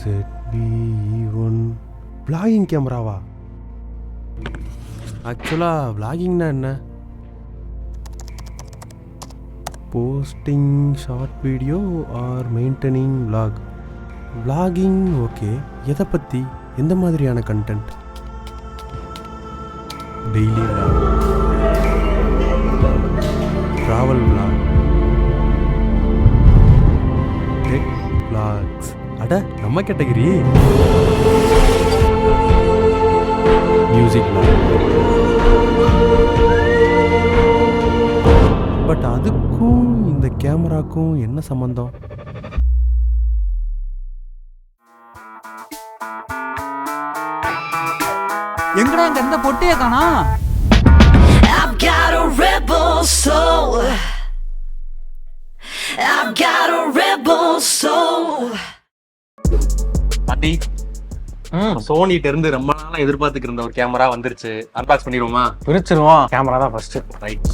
ZV-E1 vlogging கேமராவா? ஆக்சுவலாக vloggingனா என்ன? Posting short video R maintaining vlog. vlogging okay. எதை பற்றி, எந்த மாதிரியான content? Daily vlog, travel vlog, tech vlogs. அட நம்ம கேட்டகரி. Music vlog. பட் அதுக்கும் இந்த கேமராக்கும் என்ன சம்பந்தம்? எங்கடா அங்க இருந்த பொட்டியே காணா? I've got a rebel soul. I've got a rebel soul. பாட்டி, சோனிட்ட இருந்து ரொம்ப நாளா எதிர்பார்த்துட்டு இருந்த ஒரு கேமரா வந்துருச்சு. அன்பாக்ஸ் பண்ணிடுவோமா? பிரிச்சிருவோம். கேமரா தான் ஃபர்ஸ்ட். ரைட்.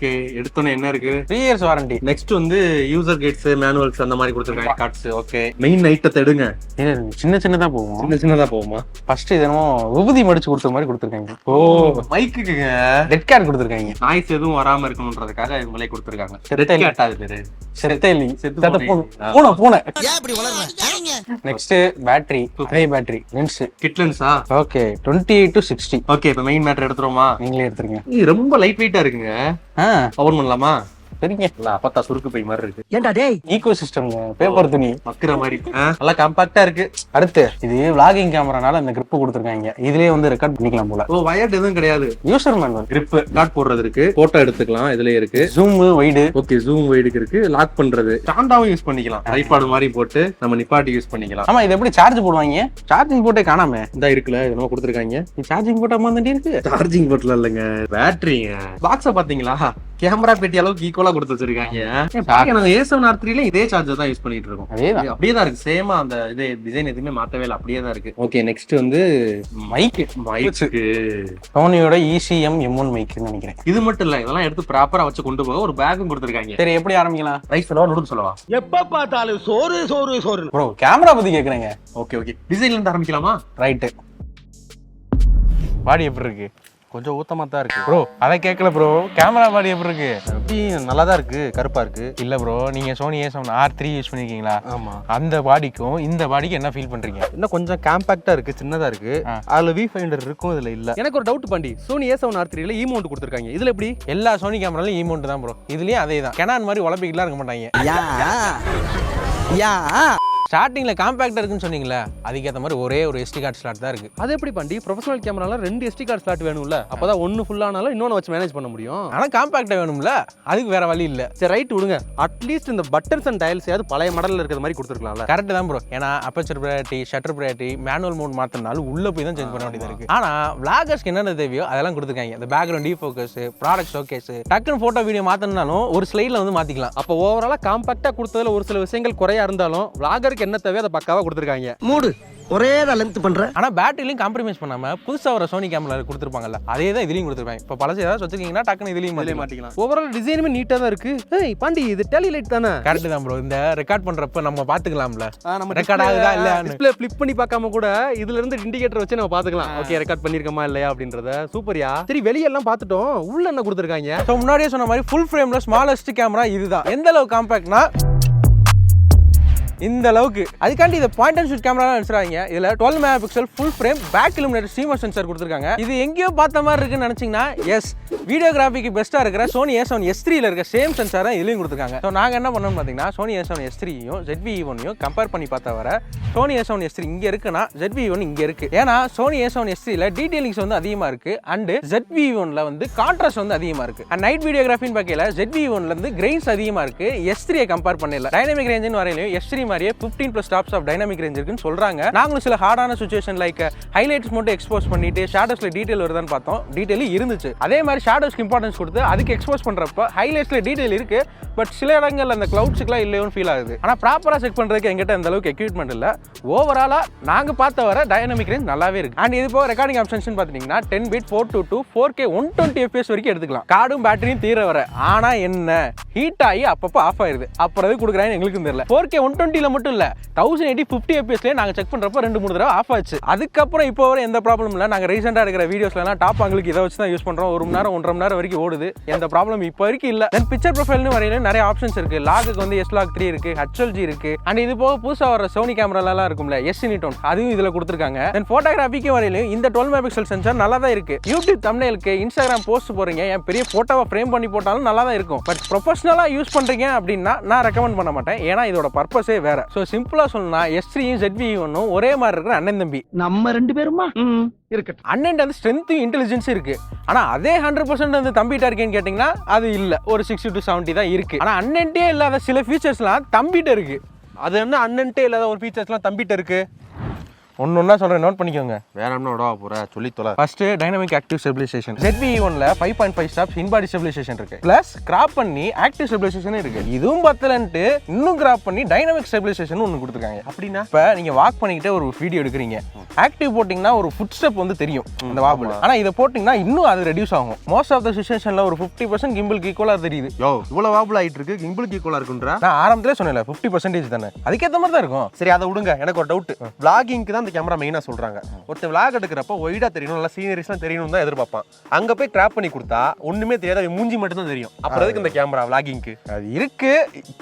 ஓகே, எடுத்தோன்னே என்ன இருக்கு? 3 years வாரண்டி. நெக்ஸ்ட் வந்து யூசர் கைட்ஸ், மேனுவல்ஸ் அந்த மாதிரி கொடுத்துருக்காங்க. கார்ட்ஸ். ஓகே, மெயின் ஐட்டத்தை எடுங்க. சின்ன சின்னதா போவோம். சின்னதா போகுமா? ஃபர்ஸ்ட் இது என்னமோ விபூதி மடிச்சு கொடுத்த மாதிரி கொடுத்துருக்காங்க. ஓ, மைக்குங்க டெட் கேட் கொடுத்துருக்காங்க. நாய்ஸ் எதுவும் வராம இருக்கணும்ன்றதுக்காக இவங்களே கொடுத்துருக்காங்க. டெட் கேட் அது பேரு. செத்தே இல்ல. செத்து பூனை. Next battery. அதே பேட்டரி. லென்ஸ். கிட் லென்ஸா? Okay, 28 to 60. ஓகே, இப்போ மெயின் மேட்டர் எடுத்துருவோமா? நீங்களே எடுத்துருங்க. இது ரொம்ப லைட் வெயிட்டா இருக்குங்க. பவர் பண்ணலாமா? சரிங்க. இல்ல அப்பத்தா சுருக்கு பை மாதிரி இருக்கு. ஏன்டா டேய், ஈகோ சிஸ்டம், பேப்பர் துணி மக்குற மாதிரி. நல்லா காம்பாக்டா இருக்கு. அடுத்து இது vlogging கேமரானால அந்த grip கொடுத்துருக்காங்க. இதுலயே வந்து ரெக்கார்ட் பண்ணிக்கலாம் போல. ஓ, வயர்ட் எதுவும் கிடையாது. User manual. கிரிப் கார்ட் போடுறது இருக்கு. போட்டோ எடுத்துக்கலாம். இதுலயே இருக்கு. Zoom wide. ஓகே, ஜூம் வைடுக்கு இருக்கு. லாக் பண்றது. ஸ்டாண்டாவும் யூஸ் பண்ணிக்கலாம். ட்ரைபாட் மாதிரி போட்டு நம்ம நிப்பாட்டி யூஸ் பண்ணிக்கலாம். ஆமா, இது எப்படி சார்ஜ் போடுவாங்க? சார்ஜிங் போட்டே காணாம. இந்த இருக்குல, இது நம்ம கொடுத்துருக்காங்க. சார்ஜிங் போட்ட மாதிரி இருக்கு. சார்ஜிங் போட்ல இல்லங்க, பேட்டரிங்க. பாக்ஸ பாத்தீங்களா? கேமரா பெட்டி அளவுக்கு ஈக்குவலா கொடுத்து வச்சிருக்காங்க. A7 R3ல இதே சார்ஜர் தான் யூஸ் பண்ணிட்டு இருக்கோம். அப்படியே தான் இருக்கு. சேமா அந்த இது டிசைன் எதுவுமே மாத்தவே இல்லை. அப்படியே தான் இருக்கு. ஓகே, நெக்ட் வந்து மைக்கு. சோனியோட ECM M1 மைக்னு நினைக்கிறேன். இது மட்டும் இல்ல, இதெல்லாம் எடுத்து ப்ராப்பரா வச்சு கொண்டு போக ஒரு பேக்கும் கொடுத்துருக்காங்க. சரி, எப்படி ஆரம்பிக்கலாம்? ரைஸ் சொல்லவா, நூடுல்ஸ் சொல்லவா? எப்ப பார்த்தாலும் சோறு சோறு சோறு. ப்ரோ, கேமரா பத்தி கேக்குறேங்க. ஓகே, டிசைன்ல இருந்து ஆரம்பிக்கலாமா? ரைட். பாடி எப்படி இருக்கு? கொஞ்சம் ஊத்தமா தான் இருக்கு ப்ரோ. அதை கேட்கல ப்ரோ. கேமரா பாடி எப்படி இருக்கு? நல்லா தான் இருக்கு. கருப்பா இருக்கு. இல்ல ப்ரோ, நீங்க சோனி A7 R3 யூஸ் பண்ணிருக்கீங்களா? ஆமா. அந்த பாடிக்கும் இந்த பாடிக்கு என்ன ஃபீல் பண்றீங்க? இன்னும் கொஞ்சம் காம்பாக்டா இருக்கு, சின்னதா இருக்கு. அதுல வி ஃபைண்டர் இருக்கும், இதுல இல்ல. எனக்கு ஒரு டவுட் பாண்டி. சோனி A7 R3ல ஈமௌண்ட் கொடுத்துருக்காங்க. இதுல எப்படி? எல்லா சோனி கேமராலையும் ஈமௌண்ட் தான் ப்ரோ. இதுலயும் அதே தான். கெனான் மாதிரி உலப்பிக்கலாம் இருக்க மாட்டாங்க. ஸ்டார்டிங்ல காம்பாக்டா இருக்குன்னு சொன்னீங்களா, அதுக்கேற்ற மாதிரி ஒரே ஒரு SD கார்டு ஸ்லாட் தான் இருக்கு. அது எப்படி பாண்டி? ப்ரொஃபஷனல் கேமரால 2 SD கார்டு ஸ்லாட் வேணும்ல, அப்பதான் ஒன்னு ஃபுல் ஆனாலும் இன்னொன்னு வச்சு மேனேஜ் பண்ண முடியும். ஆனா காம்பாக்டா வேணும்ல, அதுக்கு வேற வழி இல்ல. சரி, ரைட் விடுங்க. அட்லீஸ்ட் இந்த பட்டன்ஸ் அண்ட் டயல்ஸ் ஏதாவது பழைய மாடல்ல இருக்கிற மாதிரி கொடுத்துருக்கலாம்ல. கரெக்ட் தான் ப்ரோ. ஏன்னா aperture priority, shutter priority, manual mode மாத்தினாலும் உள்ள போய் தான் சேஞ்ச் பண்ண வேண்டியதா இருக்கு. ஆனா vloggers என்னென்ன தேவையோ அதெல்லாம் கொடுத்துருக்காங்க. இந்த பேக்ரவுண்ட் டீஃபோக்கஸ், ப்ராடக்ட் ஷோகேஸ், டக்குன்னு போட்டோ வீடியோ மாத்தணும்னாலும் ஒரு ஸ்லைட்ல வந்து மாத்திக்கலாம். அப்போ ஓவராலா காம்பாக்டா கொடுத்ததுல ஒரு சில விஷயங்கள் குறையா இருந்தாலும் vloggerக்கு என்ன தேவையோ அதை பக்காவா கொடுத்துருக்காங்க. மூடு ஒரே லென்த் பண்ற. ஆனா பேட்டரிலையும் காம்ப்ரமைஸ் பண்ணாம புதுசா வர சோனி கேமரா கொடுத்துருப்பாங்கல்ல, அதே தான் இதுலயும் கொடுத்துருப்பாங்க. இப்போ பழசு ஏதாவது வச்சிருக்கீங்கன்னா டக்குன்னு இதுலயும் மாட்டிக்கலாம். ஓவரால் டிசைனுமே நீட்டா தான் இருக்கு. ஏய் பாண்டி, இது டெலி லைட் தானே? கரெக்ட் தான் ப்ரோ. இந்த ரெக்கார்ட் பண்றப்ப நம்ம பாத்துக்கலாம்ல, நம்ம ரெக்கார்ட் ஆகுதா இல்ல டிஸ்ப்ளே ஃபிளிப் பண்ணி பார்க்காம கூட இதுல இருந்து இண்டிகேட்டர் வச்சு நம்ம பாத்துக்கலாம். ஓகே, ரெக்கார்ட் பண்ணிருக்கமா இல்லையா அப்படின்றத. சூப்பர்யா. சரி, வெளிய எல்லாம் பார்த்துட்டோம். உள்ள என்ன கொடுத்துருக்காங்க? ஸோ முன்னாடியே சொன்ன மாதிரி ஃபுல் ஃப்ரேம்ல ஸ்மாலஸ்ட் கேமரா இதுதான். எந்த அளவு காம்பாக்ட்னா இந்த அளவுக்கு. அதுக்காண்டி இதை பாயிண்ட் அண்ட் ஷூட் கேமரா வச்சிருக்காங்க. இதுல 12 megapixel full frame back illuminated streamer sensor கொடுத்துருக்காங்க. இது எங்கேயோ பார்த்த மாதிரி இருக்குன்னு நினைச்சீங்கன்னா எஸ், வீடியோகிராஃபிக்கு பெஸ்ட்டாக இருக்கிற சோனி A7 S3ல இருக்க சேம் சென்சாரை இதுலையும் கொடுத்துருக்காங்க. ஸோ நாங்கள் என்ன பண்ணோம்னு பார்த்தீங்கன்னா, சோனி A7 S3யும் ZV-E1யும் கம்பேர் பண்ணி பார்த்தா வர சோனி A7 S3 இங்கே இருக்குன்னா ZV-E1 இங்கே இருக்கு. ஏன்னா சோனி A7 S3ல டீடைலிங்ஸ் வந்து அதிகமாக இருக்கு அண்ட் ZV-E1ல வந்து கான்ட்ராஸ்ட் வந்து அதிகமாக இருக்கு. அண்ட் நைட் வீடியோகிராஃபின்னு பார்க்கல ZV-E1ல இருந்து கிரெயின்ஸ் அதிகமாக இருக்கு. S3யை கம்பேர் பண்ணல. டைனமிக் ரேஞ்சுன்னு வரையிலையும் S3 மாதிரியே 15+ ஸ்டாப்ஸ் ஆஃப் டைனமிக் ரேஞ்ச் இருக்குன்னு சொல்றாங்க. நாங்களும் சில ஹார்டான சிச்சுவேஷன் லைக் ஹைலைட்ஸ் மட்டும் எக்ஸ்போஸ் பண்ணிட்டு ஷேடோஸ்ல டீடைல் வருதான்னு பார்த்தோம். டீடைல் இருந்துச்சு. அதே மாதிரி ஷேடோஸ்க்கு இம்பார்ட்டன்ஸ் கொடுத்து அதுக்கு எக்ஸ்போஸ் பண்றப்ப ஹைலைட்ஸ்ல டீடைல் இருக்கு, பட் சில இடங்கள்ல அந்த கிளவுட்ஸ்க்குலாம் இல்லையோன்னு ஃபீல் ஆகுது. ஆனா ப்ராப்பரா செக் பண்றதுக்கு எங்கிட்ட அந்த அளவுக்கு எக்யூப்மெண்ட் இல்ல. ஓவராலா நாங்க பார்த்த வர டைனமிக் ரேஞ்ச் நல்லாவே இருக்கு. அண்ட் இது போக ரெக்கார்டிங் ஆப்ஷன்ஸ் பாத்தீங்கன்னா 10 பிட் 422 4K 120 FPS வரைக்கும் எடுத்துக்கலாம். கார்டும் பேட்டரியும் தீர வர. ஆனா என்ன, ஹீட் ஆகி அப்பப்போ ஆஃப் ஆயிருது. அப்புறம் எது கொடுக்குறாங்க எங்களுக்கும் தெரியல. 4K 120 1080ல மட்டும் இல்ல 1080 50 fpsலயே நாங்க செக் பண்றப்ப 2-3 தடவை ஆஃப் ஆச்சு. அதுக்கப்புறம் இப்போ வரை எந்த ப்ராப்ளம் இல்ல. நாங்க ரீசெண்டா எடுக்கிற வீடியோஸ்ல எல்லாம் டாப் ஆங்கிளுக்கு இதை வச்சு தான் யூஸ் பண்றோம். 1 மணி நேரம் 1.5 மணி நேரம் வரைக்கும் ஓடுது. எந்த ப்ராப்ளம் இப்போ வரைக்கும் இல்ல. தென் பிக்சர் ப்ரொஃபைல்னு வரையில நிறைய ஆப்ஷன்ஸ் இருக்கு. லாகுக்கு வந்து S-Log 3 இருக்கு, HLG இருக்கு. அண்ட் இது போக புதுசா வர சோனி கேமரால எல்லாம் இருக்கும்ல S-Cinetone அதுவும் இதுல கொடுத்திருக்காங்க. தென் போட்டோகிராஃபிக்கு வரையிலும் இந்த 12 மெகாபிக்சல் சென்சார் நல்லா தான் இருக்கு. யூடியூப் தம்ப்நெயிலுக்கு இன்ஸ்டாகிராம் போஸ்ட் போறீங்க, என் பெரிய போட்டோவை ஃப்ரேம் பண்ணி போட்டாலும் நல்லா தான் இருக்கும். பட் ப்ரொஃபஷனலா யூஸ் பண்றீங்க அப்படின்னா நான் ரெக்கமெண்ட் பண்ண மாட்டேன். ஏன்னா இதோட பர்பஸே வேற. ஸோ சிம்பிளா சொல்லணும்னா S3யும் ZV-1 ஒரே மாதிரி இருக்கிற அண்ணன் தம்பி. நம்ம 2 பேருமா இருக்கட்டும். அண்ணன் வந்து ஸ்ட்ரென்த்தும் இன்டெலிஜென்ஸும் இருக்கு. ஆனா அதே 100% வந்து தம்பிட்ட இருக்கேன்னு கேட்டீங்கன்னா அது இல்ல. ஒரு 60 to 70 தான் இருக்கு. ஆனா அண்ணன்ட்டே இல்லாத சில ஃபீச்சர்ஸ்லாம் தம்பிட்ட இருக்கு. அது என்ன அண்ணன்ட்டே இல்லாத ஒரு ஃபீச்சர்ஸ்லாம் தம்பிட்ட இருக்கு? ஒன்னொன்னா சொல்றேன், நோட் பண்ணிக்கோங்க. வேற என்ன விடவா போற சொல்லி தொலை. First dynamic active stabilization. ZV-1ல 5.5 ஸ்டாப்ஸ் இன்பாடி ஸ்டெபிலைசேஷன் இருக்கு. பிளஸ் கிராப் பண்ணி ஆக்டிவ் ஸ்டெபிலைசேஷன் இருக்கு. இதுவும் பத்தலன்ட்டு இன்னும் கிராப் பண்ணி டைனமிக் ஸ்டெபிலைசேஷன் ஒன்னு கொடுத்துருக்காங்க. அப்படின்னா இப்ப நீங்க வாக் பண்ணிக்கிட்டே ஒரு வீடியோ எடுக்கிறீங்க. ஆக்டிவ் போட்டிங்கன்னா ஒரு ஃபுட் ஸ்டெப் வந்து தெரியும் இந்த வாபிள். ஆனா இதை போட்டிங்கன்னா இன்னும் அது ரெடியூஸ் ஆகும். மோஸ்ட் ஆஃப் த சிச்சுவேஷன்ல ஒரு 50% கிம்பிளுக்கு ஈக்குவலா தெரியுது. யோ இவ்வளவு வாபிள் ஆயிட்டு இருக்கு, கிம்பிளுக்கு ஈக்குவலா இருக்குன்றா? நான் ஆரம்பத்திலே சொன்னேன்ல 50% தானே, அதுக்கேற்ற மாதிரி தான் இருக்கும். சரி அதை விடுங்க. எனக்கு ஒரு டவுட். vloggingக்கு தான் இந்த கேமரா மெயினா சொல்றாங்க. ஒருத்தர் vlog எடுக்கிறப்ப ஒய்டா தெரியணும், நல்லா சீனரிஸ்லாம் தெரியணும் தான் எதிர்பார்ப்பான். அங்க போய் கிராப் பண்ணி கொடுத்தா ஒண்ணுமே தெரியாது, மூஞ்சி மட்டும் தான் தெரியும். அப்புறம் எதுக்கு இந்த கேமரா vloggingக்கு? அது இருக்கு,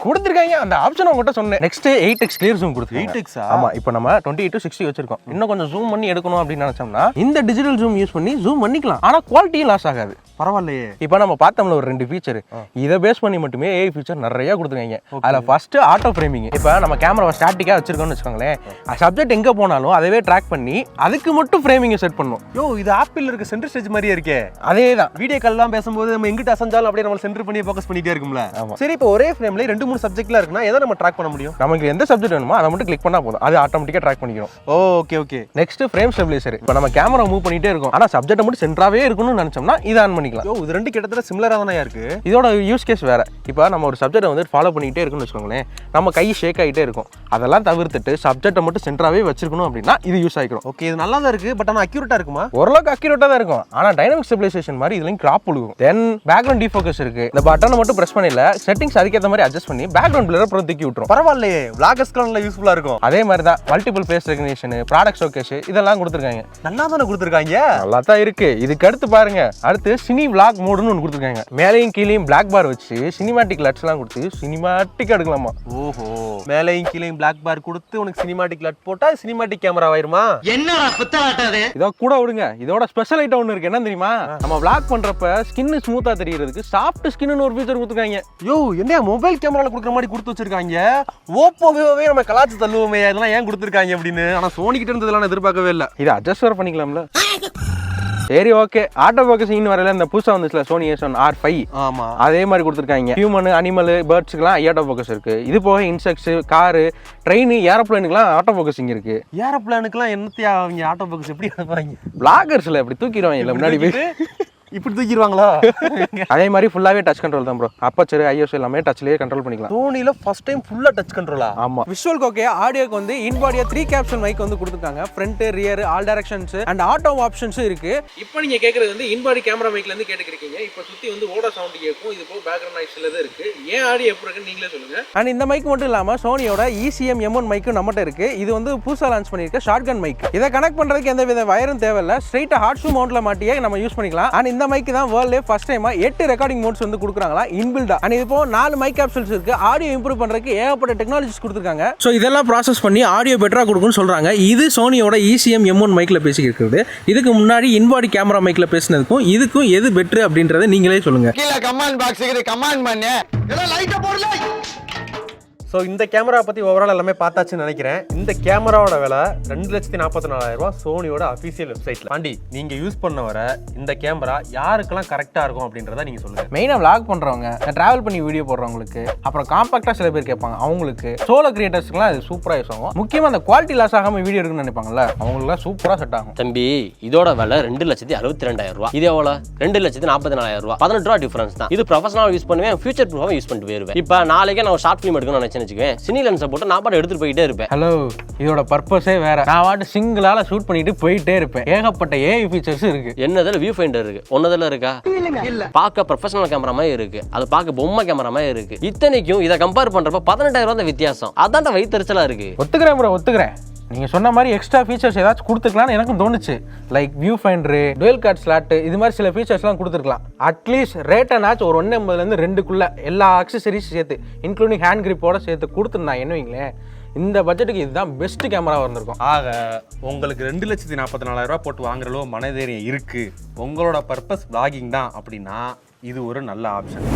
கொடுத்துருக்காங்க. அந்த ஆப்ஷன் உங்ககிட்ட சொன்னேன். நெக்ஸ்ட் 8x கிளியர் ஜூம் கொடுத்துருக்காங்க. 8x ஆமா, இப்போ நம்ம 28 to 60 வச்சிருக்கோம். இன்னும் கொஞ்சம் ஜூம் பண்ணி எடுக்கணும் அப்படின்னு நினைச்சோம்னா இந்த டிஜிட்டல் ஜூம் யூஸ் பண்ணி ஜூம் பண்ணிக்கலாம். ஆனா குவாலிட்டியும் லாஸ் ஆகாது. பரவாயில்லையே. இப்போ நம்ம பார்த்தோம்ல ஒரு 2 ஃபீச்சர், இதை பேஸ் பண்ணி மட்டுமே AI ஃபீச்சர் நிறைய கொடுத்துருக்காங்க. அதில் ஃபர்ஸ்ட் ஆட்டோ ஃப்ரேமிங். இப்போ நம்ம கேமராவை ஸ்டாட்டிக்காக வச்சிருக்கோம்னு வச்சுக்கோங்களேன், சப்ஜெக்ட் எங்கே போனாலும் அதவே ட்ராக் பண்ணி அதுக்கு மட்டும் ஃப்ரேமிங்கை செட் பண்ணும். யோ இது ஆப்பிள் இருக்க சென்டர் ஸ்டேஜ் மாதிரியே இருக்கே. அதே தான் வீடியோ கால்லாம் பேசும்போது நம்ம எங்கிட்ட அசஞ்சாலும் அப்படியே நம்ம சென்டர் பண்ணி ஃபோக்கஸ் பண்ணிட்டே இருக்கும்ல. சரி இப்போ ஒரே ஃப்ரேம்ல 2-3 சப்ஜெக்ட்லாம் இருக்குன்னா எதை நம்ம ட்ராக் பண்ண முடியும்? நமக்கு எந்த சப்ஜெக்ட் வேணுமோ அதை மட்டும் கிளிக் பண்ணா போதும், அது ஆட்டோமேட்டிக்காக ட்ராக் பண்ணிக்கிறோம். Okay okay. Next frame stabiliser. இப்போ நம்ம கேமரா மூவ் பண்ணிட்டே இருக்கும், ஆனால் சப்ஜெக்ட் மட்டும் சென்டராகவே இருக்கணும்னு நினச்சோம்னா இதை ஆன் பண்ணிக்கலாம். யோ இது ரெண்டு கிட்டத்தட்ட சிமிலரா தானே இருக்கு. இதோட யூஸ் கேஸ் வேற. இப்போ நம்ம ஒரு சப்ஜெக்டை வந்து ஃபாலோ பண்ணிக்கிட்டே இருக்குன்னு வச்சுக்கோங்களேன், நம்ம கை ஷேக் ஆகிட்டே இருக்கும். அதெல்லாம் தவிர்த்துட்டு சப்ஜெக்டை மட்டும் சென்டராகவே வச்சிருக்கணும் அப்படின்னா இது யூஸ் ஆகிக்கும். ஓகே இது நல்லா தான் இருக்கு. பட் ஆனால் அக்யூரேட்டா இருக்குமா? ஓரளவுக்கு அக்யூரேட்டாக தான் இருக்கும். ஆனால் டைனமிக் ஸ்டெபிலைசேஷன் மாதிரி இதுலையும் கிராப் விழுகும். தென் பேக்ரவுண்ட் டிஃபோக்கஸ் இருக்கு. இந்த பட்டனை மட்டும் பிரஸ் பண்ணல, செட்டிங்ஸ் அதுக்கேற்ற மாதிரி அட்ஜஸ்ட் பண்ணி பேக்ரவுண்ட் பிளரை அப்புறம் தூக்கி விட்டுரும். பரவாயில்லையே, vloggers-க்கு நல்லா யூஸ்ஃபுல்லா இருக்கும். அதே மாதிரி தான் multiple face recognition, product showcase இதெல்லாம் கொடுத்துருக்காங்க. நல்லா தானே கொடுத்துருக்காங்க. நல்லா தான் இருக்கு. இதுக்கு அடுத்து பாருங்க, அடுத்து சினி vlog மோடுன்னு ஒன்று கொடுத்துருக்காங்க. மேலையும் கீழையும் பிளாக் பார் வச்சு சினிமாட்டிக் லட்ஸ்லாம் கொடுத்து சினிமாட்டிக் எடுக்கலாமா. ஓஹோ, மேலையும் கீழையும் பிளாக் பார் கொடுத்து உனக்கு சினிமாட்டிக் லட் போட்டா சினிமாட்டிக் கேமரா ஆயிருமா? என்னடா புத்தாட்டாது? இதோ கூட விடுங்க, இதோட ஸ்பெஷல் ஐட்டம் ஒன்று இருக்கு. என்ன தெரியுமா? நம்ம vlog பண்றப்ப ஸ்கின் ஸ்மூத்தா தெரியறதுக்கு சாஃப்ட் ஸ்கின்னு ஒரு ஃபீச்சர் கொடுத்துருக்காங்க. யோ என்ன மொபைல் கேமரால கொடுக்குற மாதிரி கொடுத்து வச்சிருக்காங்க. ஓப்போ விவோவே நம்ம கலாச்சி தள்ளுவோமே, இதெல்லாம் ஏன் கொடுத்துருக்காங்க அப்படின்னு. ஆனா சோனி கிட்ட இருந்து இதெல்லாம் எதிர்பார்க்கவே இல்லை. இதை அட்ஜஸ்ட் வர பண்ணிக்கலாம்ல. சரி ஓகே. ஆட்டோ ஃபோக்கஸிங் வரல, இந்த புதுசா வந்துச்சுல சோனி A7 R5, ஆமா அதே மாதிரி கொடுத்துருக்காங்க. ஹியூமன், அனிமல், பேர்ட்ஸுக்குலாம் ஆட்டோ ஃபோக்கஸ் இருக்கு. இது போக இன்செக்ட்ஸ், காரு, ட்ரெயின், ஏரோப்ளேனுக்குலாம் ஆட்டோ ஃபோக்கஸிங் இருக்கு. ஏரோப்ளேனுக்குலாம் என்னத்தையா அவங்க ஆட்டோ ஃபோக்கஸ் எப்படி எடுப்பாங்க? vloggers-ல இப்படி தூக்கிடுவாங்க இல்ல முன்னாடி போய் இப்படி தூக்கிடுவாங்களா? அதே மாதிரி ஃபுல்லாவே டச் கண்ட்ரோல் தான் ப்ரோ. அப்பச்சர், ஐஎஸ் எல்லாமே டச்லயே கண்ட்ரோல் பண்ணிக்கலாம். சோனில ஃபர்ஸ்ட் டைம் ஃபுல்லா டச் கண்ட்ரோலா? ஆமா. Visual okay. ஆடியோக்கு வந்து இன்பாடியா 3 கேப்சூல் மைக் வந்து கொடுத்துருக்காங்க. Front, rear, all directions and auto ஆப்ஷன்ஸும் இருக்கு. இப்போ நீங்க கேக்குறது வந்து இன்பாடி கேமரா மைக்ல இருந்து கேட்டுக்கிறீங்க. இப்போ சுத்தி வந்து ஓட சவுண்ட் கேட்கும். இது போக பேக்ரவுண்ட் நாய்ஸ் எல்லாம் இருக்கு. ஏன் ஆடியோ எப்படி இருக்குன்னு நீங்களே சொல்லுங்க. அண்ட் இந்த மைக் மட்டும் இல்லாம சோனியோட ECM M1 மைக்கும் நம்மகிட்ட இருக்கு. இது வந்து புதுசா லான்ச் பண்ணிருக்க ஷார்ட்கன் மைக். இதை கனெக்ட் பண்றதுக்கு எந்த வித வயரும் தேவையில்ல. ஸ்ட்ரைட்டா ஹாட் ஷூ மவுண்ட்ல மாட்டியே நம்ம யூஸ் பண்ணிக்கலாம். அண்ட் இந்த மைக் தான் வேர்ல்ட் ஃபர்ஸ்ட் டைமா 8 ரெக்கார்டிங் மோட்ஸ் வந்து கொடுக்குறாங்களா இன்பில்டா. அண்ட் இது போக 4 மைக் கேப்சூல்ஸ் இருக்கு. ஆடியோ இம்ப்ரூவ் பண்றதுக்கு ஏகப்பட்ட டெக்னாலஜிஸ் கொடுத்துருக்காங்க. ஸோ இதெல்லாம் ப்ராசஸ் பண்ணி ஆடியோ பெட்டரா கொடுக்கும்னு சொல்றாங்க. இது சோனியோட ECM M1 மைக்ல பேசிக்கிறது. இதுக்கு முன்னாடி இன்பாடி கேமரா மைக்ல பேசினதுக்கும் இதுக்கும் எது பெட்டர் அப்படின்றத நீங்களே சொல்லுங்க. கீழே கமெண்ட் பாக்ஸுக்கு கமெண்ட் பண்ணு. எல்லாம் லைட்டா போடல. ஸோ இந்த கேமரா பற்றி ஓவரால் எல்லாமே பார்த்தாச்சுன்னு நினைக்கிறேன். இந்த கேமராவோட விலை 2,44,000 சோனியோட அஃபீஷியல் வெப்சைட்டில். ஆண்டி நீங்கள் யூஸ் பண்ண வர இந்த கேமரா யாருக்கெல்லாம் கரெக்டாக இருக்கும் அப்படின்றத நீங்கள் சொல்லுங்கள். மெயினாக vlog பண்ணுறவங்க, ட்ராவல் பண்ணி வீடியோ போடுறவங்களுக்கு, அப்புறம் காம்பாக்டாக சில பேர் கேட்பாங்க அவங்களுக்கு, சோலோ கிரியேட்டர்ஸ்க்குலாம் இது சூப்பராக யூஸ் ஆகும். முக்கியமாக அந்த குவாலிட்டி லாஸ் ஆகாமல் வீடியோ எடுக்கணும்னு நினைப்பாங்கல்ல, அவங்களுக்குலாம் சூப்பராக செட் ஆகும். தம்பி இதோட விலை 2,62,000. இது எவ்வளோ? 2,44,000. 18 ரூபா டிஃபரன்ஸ் தான். இது ப்ரொஃபஷனல் யூஸ் பண்ணுவேன், ஃபியூச்சர் ப்ரூஃபாக யூஸ் பண்ணிட்டு போயிருவேன். இப்போ நாளைக்கே நான் ஷார்ட் ஃபிலிம் எடுக்கணும்னு நினைச்சேன் ஆயிடுச்சுன்னு வச்சுக்கேன், சினி லென்ஸை போட்டு நான் பாட்டு எடுத்துட்டு போயிட்டே இருப்பேன். ஹலோ, இதோட பர்பஸே வேற. நான் வாட்டு சிங்கிளால ஷூட் பண்ணிட்டு போயிட்டே இருப்பேன். ஏகப்பட்ட ஏஐ ஃபீச்சர்ஸ் இருக்கு. என்னதில் வியூ ஃபைண்டர் இருக்கு, ஒன்னதில் இருக்கா? பார்க்க ப்ரொஃபஷனல் கேமரா மாதிரி இருக்கு, அது பார்க்க பொம்மை கேமரா மாதிரி இருக்கு. இத்தனைக்கும் இதை கம்பேர் பண்றப்ப 18,000 தான் வித்தியாசம். அதான்டா வயிற்றுச்சலா இருக்கு. ஒத்துக்கிறேன் ப்ரோ, ஒத்துக்கிறேன். நீங்கள் சொன்ன மாதிரி எக்ஸ்ட்ரா ஃபீச்சர்ஸ் ஏதாச்சும் கொடுத்துருக்கலாம்னு எனக்கும் தோணுச்சு. Like viewfinder, dual card slot, இது மாதிரி சில ஃபீச்சர்ஸ்லாம் கொடுத்துருக்கலாம். அட்லீஸ்ட் ரேட்டனாச்சும் ஒரு 1.80 2க்குள்ள எல்லா அக்சசரிஸ் சேர்த்து இன்க்ளூடிங் ஹேண்ட் கிரிப்போட சேர்த்து கொடுத்துருந்தாங்க என்ன வைங்களேன், இந்த பட்ஜெட்டுக்கு இதுதான் பெஸ்ட் கேமரா வந்திருக்கும். ஆக உங்களுக்கு 2,44,000 போட்டு வாங்குற அளவு மனதைரியம் இருக்கு, உங்களோட பர்பஸ் vlogging தான் அப்படின்னா இது ஒரு நல்ல ஆப்ஷன்.